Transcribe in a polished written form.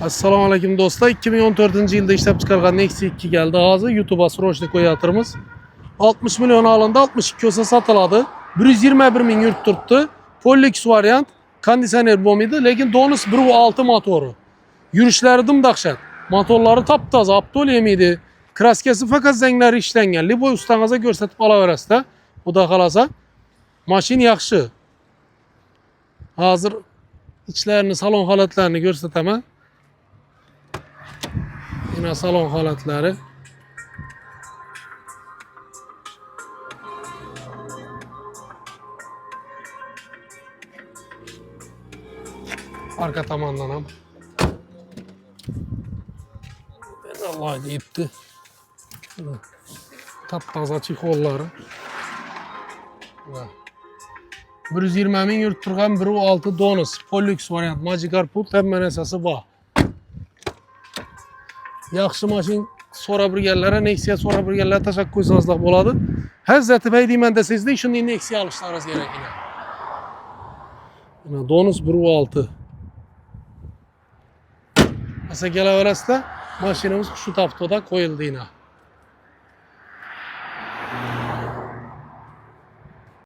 Assalomu alaykum do'stlar. 2014-yilda ishlab chiqarilgan Nexia 2 geldi. Hozir YouTube'a srochni qo'yatimiz. 60 million alindi, 62 olsa sotiladi. 121 ming yurib turibdi. Polix variant, konditsioner bo'lmaydi, lekin Donus 1.6 motori. Yurishlari dahshat. Motorlari top-toza, aptol yemaydi. Kraskasi faqat zanglari ishlangan. Liboy ustangizga ko'rsatib olaverasizda. Xudo xolasa. Mashina yaxshi. Hozir ichlarini, salon holatlarini ko'rsataman. Yine salon holatları. Arka tamandan ham. Allah deyipti. Taptaza çikolları. 120 ming yurib turgan 1.6 Donus Polux variant Magikarp pult hamma narsasi bor. Yaxshi mashin so'rab yurganlarga Nexia so'rab yurganlarga tashakkur qilsangizlar bo'ladi. Hazzati Bey deyman desangizda shunday Nexia olishlaringiz kerak edi. Mana Donus 1.6. Asa kelaverasizda mashinamiz shu taftoda qo'yildi yine.